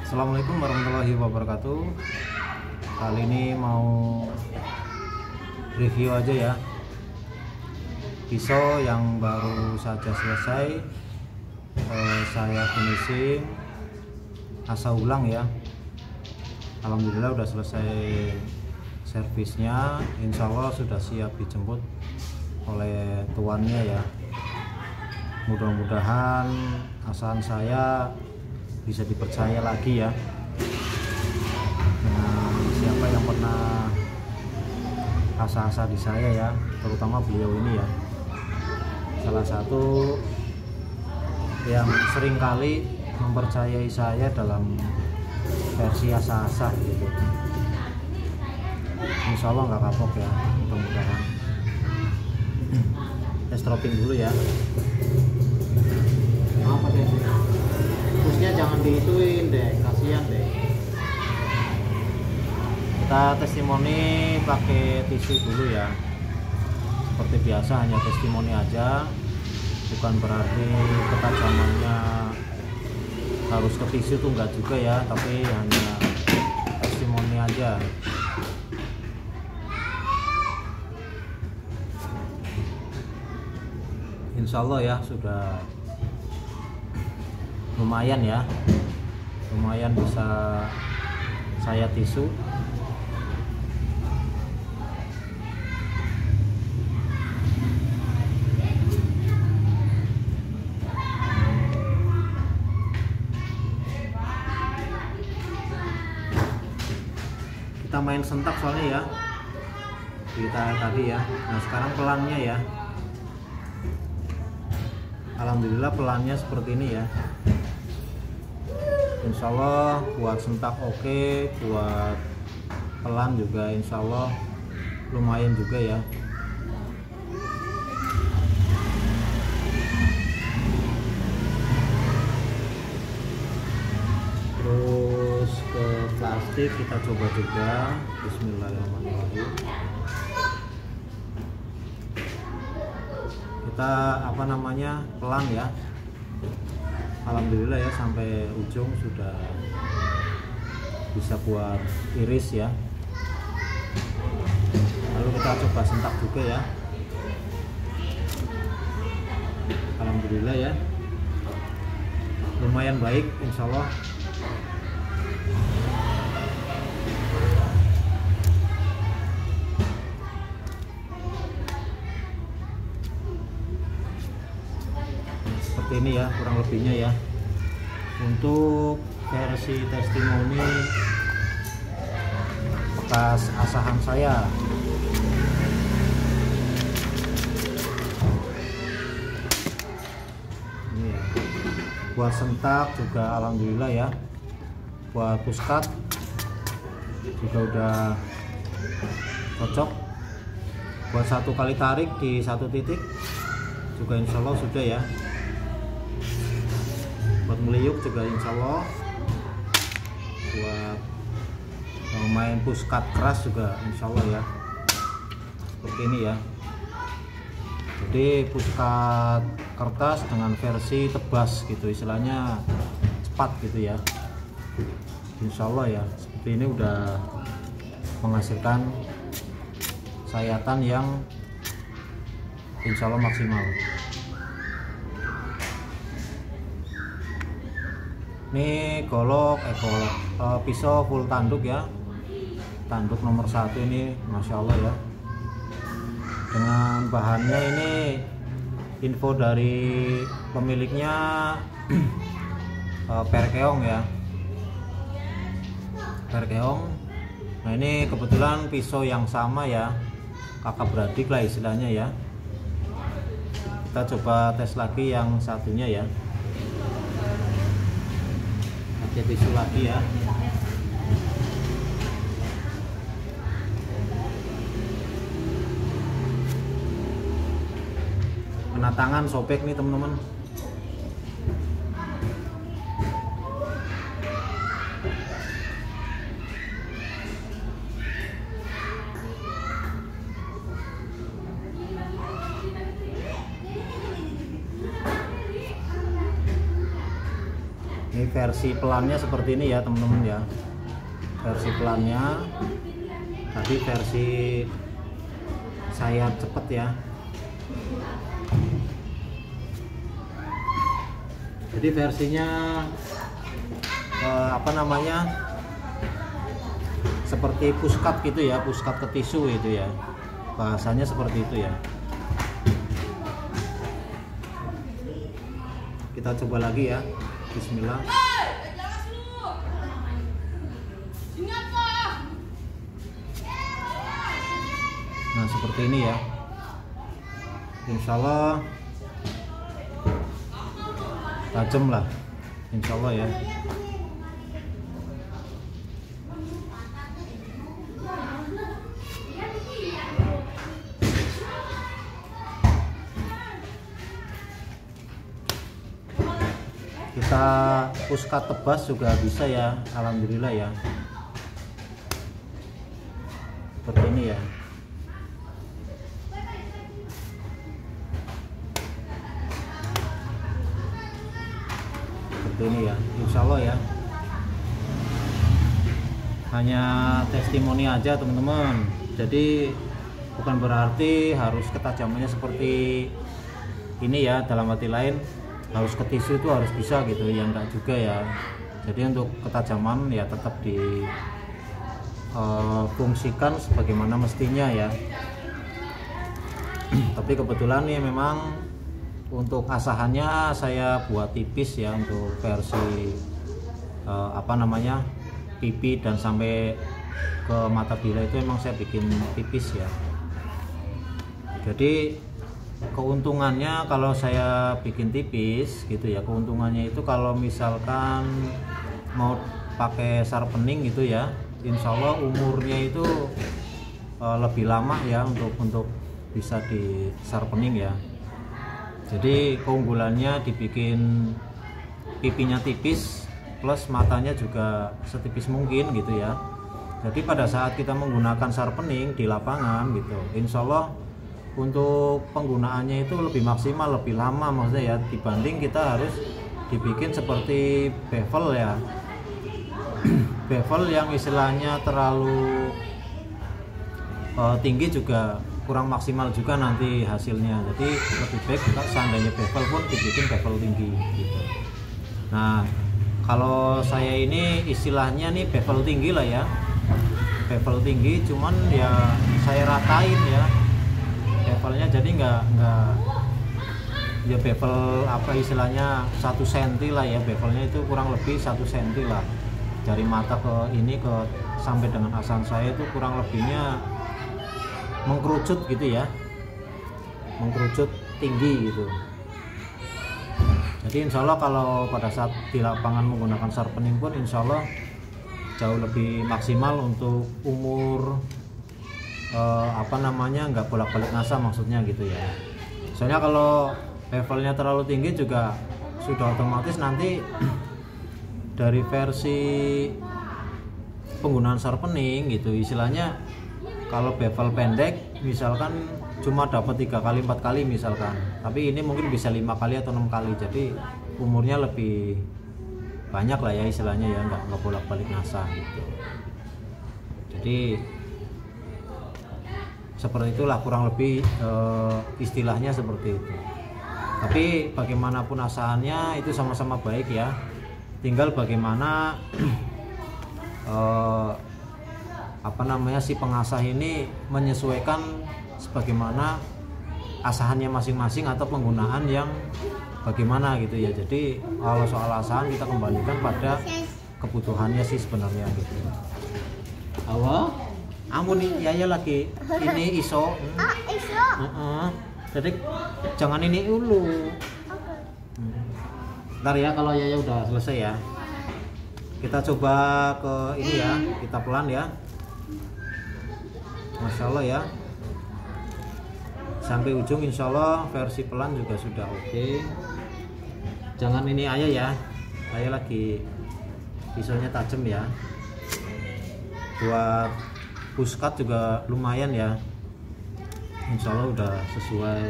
Assalamualaikum warahmatullahi wabarakatuh. Kali ini mau review aja ya pisau yang baru saja selesai saya finishing asa ulang ya. Alhamdulillah udah selesai servisnya, insya Allah sudah siap dijemput oleh tuannya ya. Mudah-mudahan asahan saya bisa dipercaya lagi ya. Nah, siapa yang pernah asa-asa di saya ya, terutama beliau ini ya, salah satu yang sering kali mempercayai saya dalam versi asa-asa gitu. Insya Allah nggak kapok ya, mudah-mudahan. Tes dropping dulu ya. Apa deh? Terusnya jangan dihituin deh, kasihan deh. Kita testimoni pakai tisu dulu ya. Seperti biasa, hanya testimoni aja, bukan berarti ketajamannya harus ke tisu tuh enggak juga ya, tapi hanya testimoni aja. Insya Allah ya sudah lumayan ya, lumayan bisa saya tisu. Kita main sentak soalnya ya, kita tadi ya. Nah sekarang pelannya ya, alhamdulillah pelannya seperti ini ya. Insya Allah buat sentak oke, buat pelan juga insya Allah lumayan juga ya. Terus ke plastik kita coba juga. Bismillahirrahmanirrahim. Kita pelan ya. Alhamdulillah ya sampai ujung sudah bisa buat iris ya. Lalu kita coba sentak juga ya. Alhamdulillah ya, lumayan baik insya Allah. Seperti ini ya kurang lebihnya ya. Untuk versi testimoni bekas asahan saya. Ini ya. Buat sentak juga alhamdulillah ya. Buat puskat juga udah cocok. Buat satu kali tarik di satu titik juga insya Allah sudah ya. Buat meliuk juga insya Allah. Buat main puskat keras juga insya Allah ya. Seperti ini ya. Jadi puskat kertas dengan versi tebas gitu, istilahnya cepat gitu ya. Insya Allah ya, seperti ini udah menghasilkan sayatan yang insya Allah maksimal. Ini pisau full tanduk ya, tanduk nomor 1 ini Masya Allah ya. Dengan bahannya ini info dari pemiliknya Perkeong ya, Perkeong. Nah ini kebetulan pisau yang sama ya, kakak beradik lah istilahnya ya. Kita coba tes lagi yang satunya ya. Pakai tisu lagi ya. Kena tangan sobek nih teman-teman. versi pelannya seperti ini ya teman-teman ya, versi pelannya. Tadi versi saya cepet ya. Jadi versinya apa namanya, seperti puskat gitu ya, puskat ke tisu itu ya, bahasanya seperti itu ya. Kita coba lagi ya, bismillah. Nah seperti ini ya, insya Allah tajam lah, insya Allah ya. Kita puskat tebas juga bisa ya, alhamdulillah ya, seperti ini ya. Seperti ini ya, insya Allah ya. Hanya testimoni aja teman-teman, jadi bukan berarti harus ketajamannya seperti ini ya, dalam arti lain harus ke tisu itu harus bisa gitu ya, enggak juga ya. Jadi untuk ketajaman ya tetap difungsikan sebagaimana mestinya ya. Tapi kebetulan nih memang untuk asahannya saya buat tipis ya, untuk versi apa namanya, pipi dan sampai ke mata bila itu memang saya bikin tipis ya. Jadi keuntungannya kalau saya bikin tipis gitu ya, keuntungannya itu kalau misalkan mau pakai sharpening gitu ya, insya Allah umurnya itu lebih lama ya untuk bisa di sharpening ya. Jadi keunggulannya dibikin pipinya tipis plus matanya juga setipis mungkin gitu ya. Jadi pada saat kita menggunakan sharpening di lapangan gitu, insya Allah untuk penggunaannya itu lebih maksimal, lebih lama maksudnya ya, dibanding kita harus dibikin seperti bevel ya. Bevel yang istilahnya terlalu tinggi juga kurang maksimal juga nanti hasilnya. Jadi lebih baik kita seandainya bevel pun dibikin bevel tinggi gitu. Nah kalau saya ini istilahnya nih bevel tinggi lah ya, bevel tinggi, cuman ya saya ratain ya bevelnya, jadi nggak ya bevel apa istilahnya 1 cm lah ya, bevelnya itu kurang lebih 1 cm lah dari mata ke ini ke sampai dengan asan saya itu kurang lebihnya mengkerucut gitu ya, mengkerucut tinggi gitu. Jadi insya Allah kalau pada saat di lapangan menggunakan sharpening pun insya Allah jauh lebih maksimal untuk umur apa namanya, nggak bolak-balik ngasah maksudnya gitu ya. Soalnya kalau levelnya terlalu tinggi juga sudah otomatis nanti dari versi penggunaan sharpening gitu istilahnya, kalau bevel pendek misalkan cuma dapat 3 kali 4 kali misalkan, tapi ini mungkin bisa 5 kali atau 6 kali, jadi umurnya lebih banyak lah ya istilahnya ya, nggak bolak-balik ngasah gitu. Jadi seperti itulah kurang lebih istilahnya seperti itu. Tapi bagaimanapun asahannya itu sama-sama baik ya, tinggal bagaimana apa namanya si pengasah ini menyesuaikan sebagaimana asahannya masing-masing atau penggunaan yang bagaimana gitu ya. Jadi kalau soal asahan kita kembalikan pada kebutuhannya sih sebenarnya gitu. Awal ampun nih Yaya lagi ini iso. Iso. Jadi jangan ini dulu. Ntar ya kalau Yaya udah selesai ya, kita coba ke ini ya, kita pelan ya. Masya Allah ya, sampai ujung insya Allah versi pelan juga sudah oke. Jangan ini Ayah ya, Ayah lagi pisaunya tajam ya. Buat puskat juga lumayan ya, insya Allah udah sesuai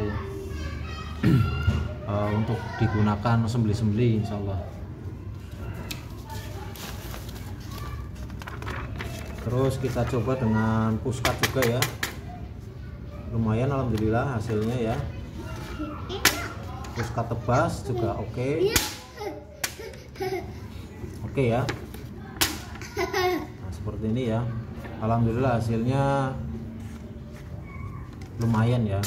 untuk digunakan sembeli-sembeli insya Allah. Terus kita coba dengan puskat juga ya, lumayan alhamdulillah hasilnya ya. Puskat tebas juga oke ya. Nah, seperti ini ya, alhamdulillah hasilnya lumayan ya.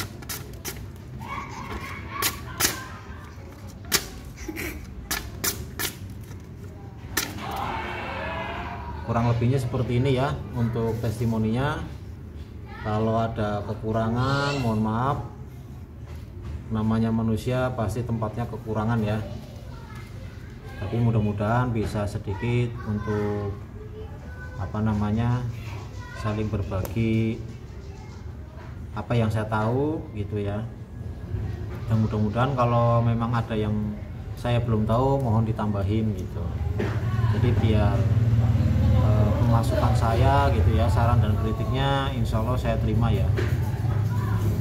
Kurang lebihnya seperti ini ya untuk testimoninya. Kalau ada kekurangan mohon maaf, namanya manusia pasti tempatnya kekurangan ya. Tapi mudah-mudahan bisa sedikit untuk saling berbagi apa yang saya tahu gitu ya. Dan mudah-mudahan kalau memang ada yang saya belum tahu mohon ditambahin gitu. Jadi biar pemasukan saya gitu ya, saran dan kritiknya insya Allah saya terima ya,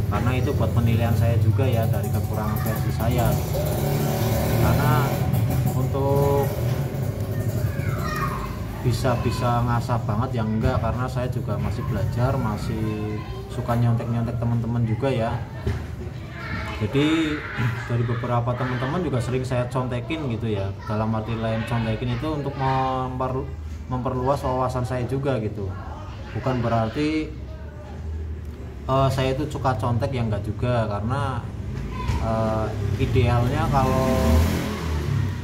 karena itu buat penilaian saya juga ya dari kekurangan versi saya gitu. Karena untuk bisa ngasah banget yang enggak, karena saya juga masih belajar, masih suka nyontek-nyontek teman-teman juga ya. Jadi dari beberapa teman-teman juga sering saya contekin gitu ya, dalam arti lain contekin itu untuk memperluas wawasan saya juga gitu. Bukan berarti saya itu suka contek, yang enggak juga, karena idealnya kalau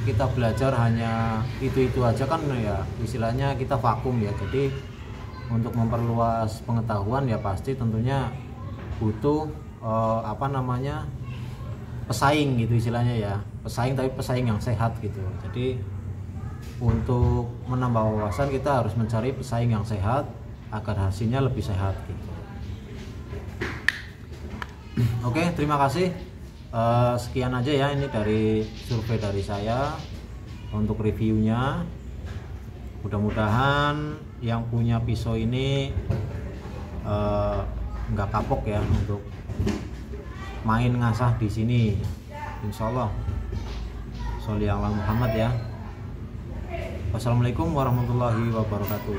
kita belajar hanya itu aja kan ya, istilahnya kita vakum ya. Jadi untuk memperluas pengetahuan ya pasti tentunya butuh pesaing gitu istilahnya ya, pesaing, tapi pesaing yang sehat gitu. Jadi untuk menambah wawasan kita harus mencari pesaing yang sehat agar hasilnya lebih sehat gitu. Oke, terima kasih. Sekian aja ya, ini dari survei dari saya untuk reviewnya. Mudah-mudahan yang punya pisau ini nggak kapok ya untuk main ngasah di sini, insya Allah. Sholli ala Muhammad ya. Wassalamualaikum warahmatullahi wabarakatuh.